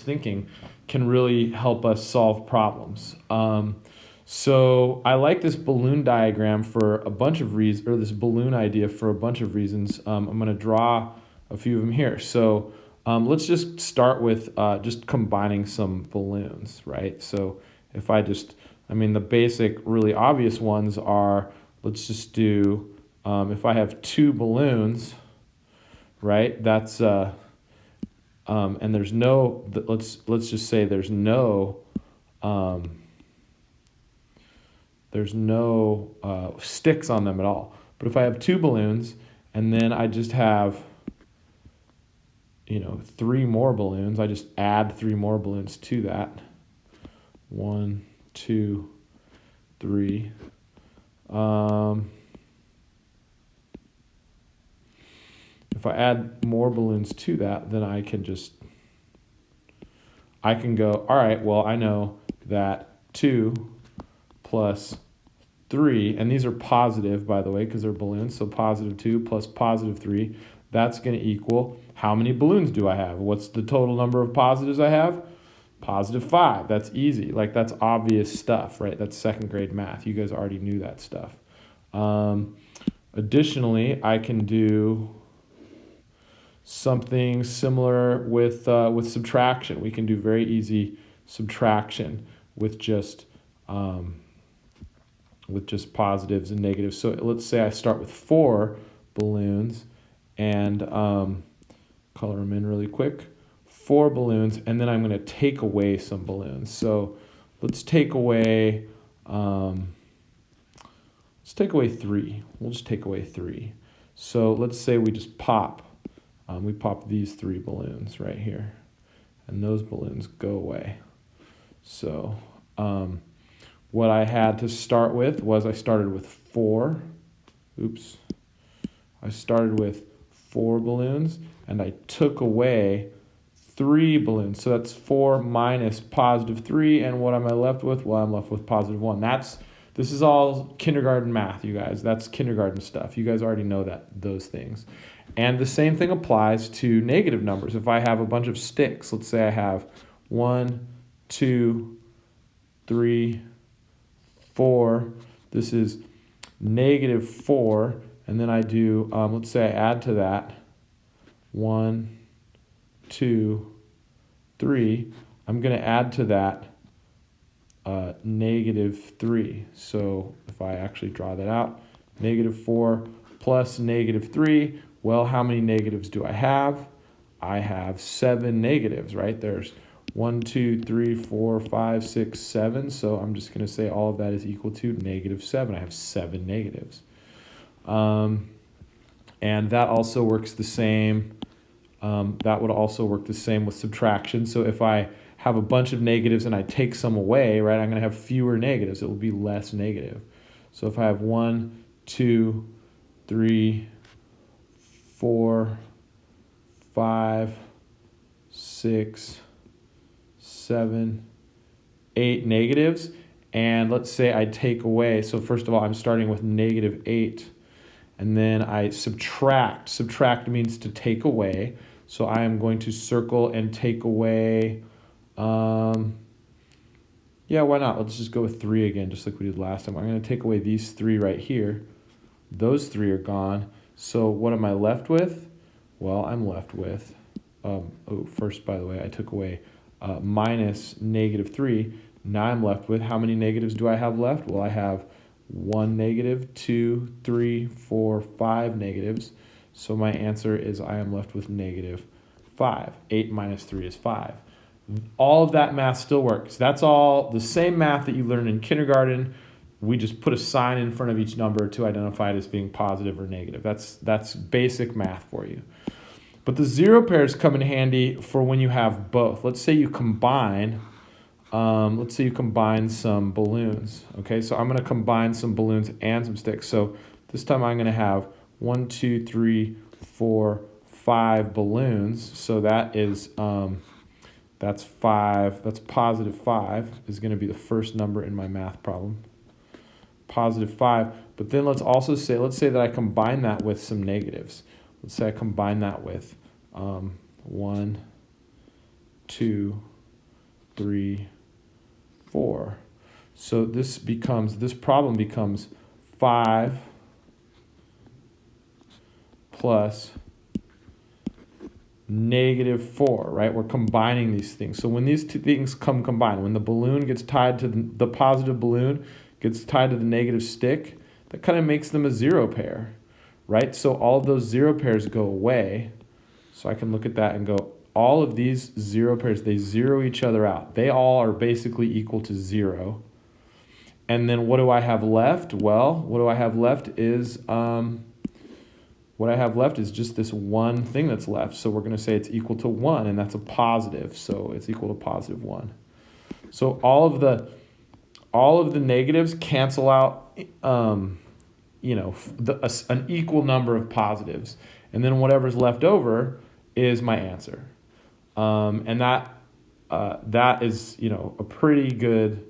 thinking can really help us solve problems. So I like this balloon diagram for a bunch of reasons, or this balloon idea for a bunch of reasons. I'm going to draw a few of them here. So let's just start with just combining some balloons, right? So if the basic, really obvious ones are, let's just do, if I have two balloons, right? That's, and there's no, let's just say there's no sticks on them at all. But if I have two balloons and then I just have, three more balloons, I just add three more balloons to that. 1, 2, 3. If I add more balloons to that, then I can go, all right, well, I know that 2 plus 3, and these are positive, by the way, because they're balloons, so positive 2 plus positive 3, that's going to equal, how many balloons do I have? What's the total number of positives I have? Positive 5. That's easy. Like, that's obvious stuff, right? That's second grade math. You guys already knew that stuff. Additionally, I can do something similar with subtraction. We can do very easy subtraction with just positives and negatives. So let's say I start with 4 balloons and color them in really quick. 4 balloons, and then I'm going to take away some balloons. So let's take away 3. We'll just take away 3. So let's say we just pop. We pop these 3 balloons right here, and those balloons go away. So what I had to start with was I started with 4. I started with 4 balloons, and I took away 3 balloons. So that's 4 minus positive 3, and what am I left with? Well, I'm left with positive 1. This is all kindergarten math, you guys. That's kindergarten stuff. You guys already know those things. And the same thing applies to negative numbers. If I have a bunch of sticks, let's say I have 1, 2, 3, 4. This is negative 4. And then I do, let's say I add to that 1, 2, 3. I'm going to add to that negative 3. So if I actually draw that out, negative 4 plus negative 3. Well, how many negatives do I have? I have 7 negatives, right? There's 1, 2, 3, 4, 5, 6, 7. So I'm just going to say all of that is equal to negative 7. I have 7 negatives. And that also works the same. That would also work the same with subtraction. So if I have a bunch of negatives and I take some away, right, I'm going to have fewer negatives. It will be less negative. So if I have 1, 2, 3, 4, 5, 6, 7, 8 negatives, and let's say I take away, so first of all, I'm starting with negative 8, and then I subtract. Subtract means to take away, so I am going to circle and take away, why not? Let's just go with 3 again, just like we did last time. I'm going to take away these 3 right here. Those 3 are gone. So what am I left with? Well, I'm left with, first, by the way, I took away minus negative 3. Now I'm left with, how many negatives do I have left? Well, I have 1 negative, 2, 3, 4, 5 negatives. So my answer is I am left with negative 5. 8 minus 3 is 5. All of that math still works. That's all the same math that you learned in kindergarten. We just put a sign in front of each number to identify it as being positive or negative. That's basic math for you. But the zero pairs come in handy for when you have both. Let's say you combine some balloons. Okay, so I'm going to combine some balloons and some sticks. So this time I'm going to have 1, 2, 3, 4, 5 balloons. So that is that's 5. That's positive 5 is going to be the first number in my math problem. Positive 5. But then let's say that I combine that with some negatives. Let's say I combine that with 1, 2, 3, 4. So this problem becomes 5 plus -4, right? We're combining these things. So when these two things combined, when the balloon gets tied to the positive balloon gets tied to the negative stick, that kind of makes them a zero pair, right? So all of those zero pairs go away. So I can look at that and go, all of these zero pairs, they zero each other out. They all are basically equal to 0. And then what do I have left? Well, what I have left is just this one thing that's left. So we're going to say it's equal to 1, and that's a positive. So it's equal to positive 1. So all of the negatives cancel out, an equal number of positives. And then whatever's left over is my answer. And that is, a pretty good,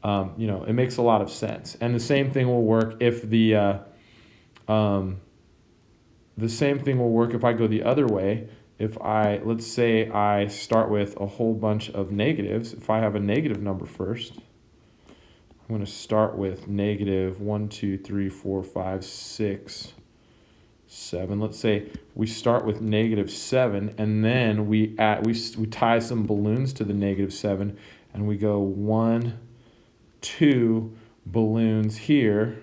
it makes a lot of sense. And the same thing will work if if I go the other way. Let's say I start with a whole bunch of negatives. If I have a negative number first, I'm going to start with negative 1, 2, 3, 4, 5, 6, 7. Let's say we start with -7, and then we tie some balloons to the -7, and we go 1, 2 balloons here.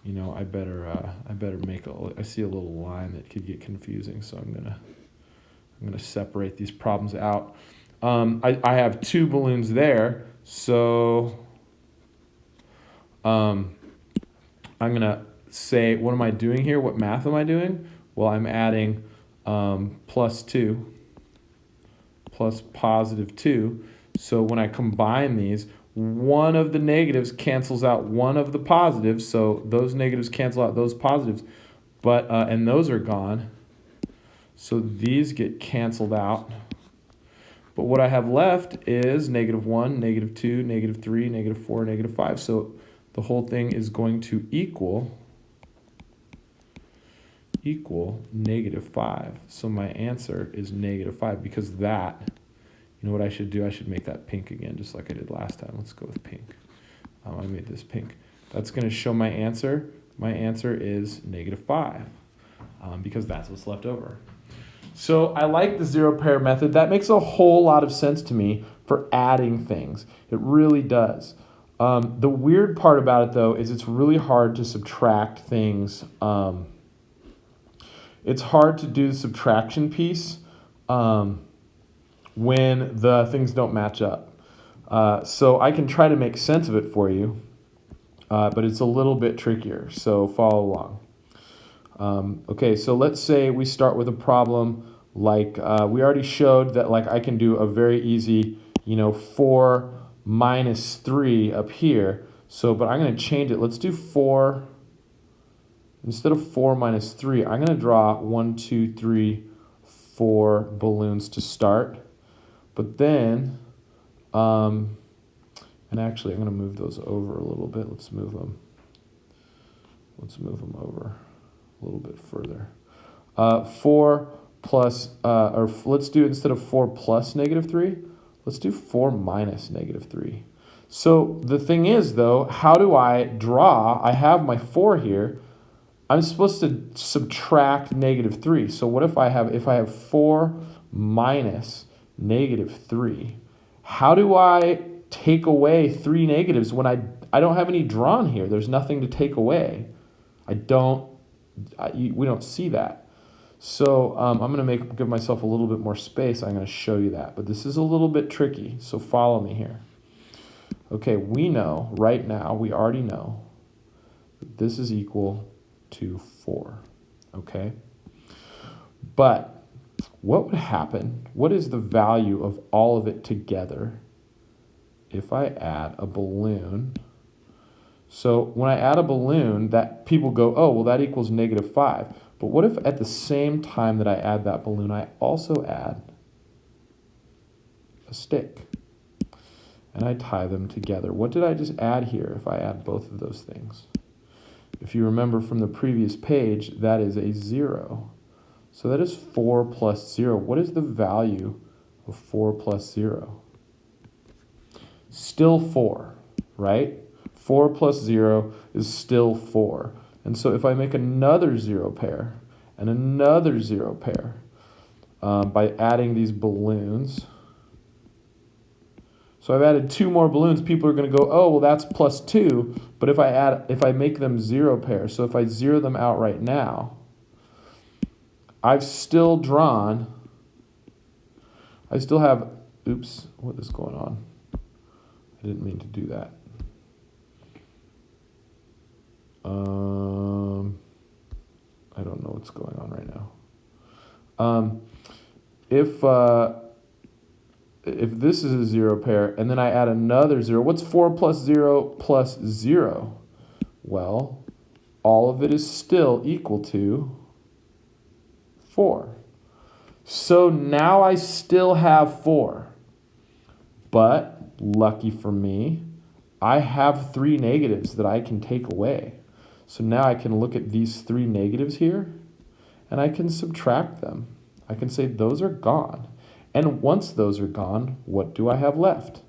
I better make I see a little line that could get confusing, so I'm gonna separate these problems out. I have 2 balloons there, so I'm gonna say, what am I doing here? What math am I doing? Well, I'm adding +2 plus +2. So when I combine these, one of the negatives cancels out one of the positives, so those negatives cancel out those positives, but and those are gone. So these get canceled out. But what I have left is -1, -2, -3, -4, -5. So the whole thing is going to equal -5. So my answer is -5, because that, what I should do? I should make that pink again, just like I did last time. Let's go with pink. I made this pink. That's going to show my answer. My answer is -5, because that's what's left over. So I like the zero pair method. That makes a whole lot of sense to me for adding things. It really does. The weird part about it, though, is it's really hard to subtract things. It's hard to do the subtraction piece when the things don't match up. So I can try to make sense of it for you, but it's a little bit trickier, so follow along. Okay, so let's say we start with a problem like, we already showed that I can do a very easy, 4 minus 3 up here. So, but I'm going to change it. Let's do 4, instead of 4 minus 3, I'm going to draw 1, 2, 3, 4 balloons to start. But then, and actually I'm going to move those over a little bit. Let's move them over a little bit further. 4 plus, or let's do, instead of 4 plus -3, let's do 4 minus -3. So the thing is, though, how do I draw? I have my 4 here. I'm supposed to subtract -3. So what if I have 4 minus -3? How do I take away 3 negatives when I don't have any drawn here? There's nothing to take away. We don't see that. So I'm going to give myself a little bit more space. I'm going to show you that. But this is a little bit tricky, so follow me here. Okay, we know right now, we already know that this is equal to 4. Okay? But what would happen? What is the value of all of it together if I add a balloon? So when I add a balloon, that people go, oh, well, that equals -5. But what if at the same time that I add that balloon, I also add a stick? And I tie them together. What did I just add here if I add both of those things? If you remember from the previous page, that is a 0. So that is 4 plus 0. What is the value of 4 plus 0? still 4, right? 4 plus 0 is still 4. And so if I make another 0 pair and another 0 pair by adding these balloons, so I've added 2 more balloons, people are going to go, oh, well, that's plus 2. But if I make them 0 pairs, so if I zero them out right now, I've still drawn, I still have, oops, what is going on? I didn't mean to do that. I don't know what's going on right now. If this is a 0 pair and then I add another 0, what's 4 plus 0 plus 0? Well, all of it is still equal to 4. So now I still have 4. But, lucky for me, I have 3 negatives that I can take away. So now I can look at these 3 negatives here, and I can subtract them. I can say those are gone. And once those are gone, what do I have left?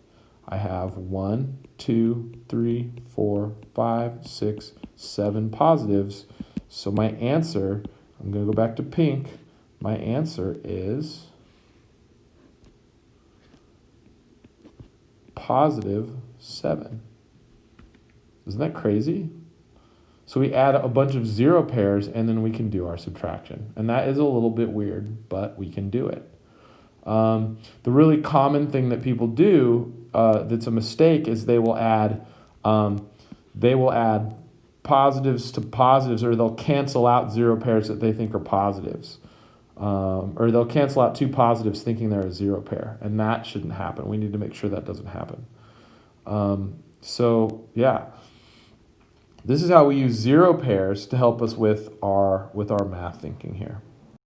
I have 1, 2, 3, 4, 5, 6, 7 positives. So my answer, I'm going to go back to pink. My answer is positive 7. Isn't that crazy? So we add a bunch of 0 pairs and then we can do our subtraction. And that is a little bit weird, but we can do it. The really common thing that people do that's a mistake is they will add positives to positives, or they'll cancel out 0 pairs that they think are positives. Or they'll cancel out 2 positives thinking they're a 0 pair, and that shouldn't happen. We need to make sure that doesn't happen. So yeah, this is how we use 0 pairs to help us with our math thinking here.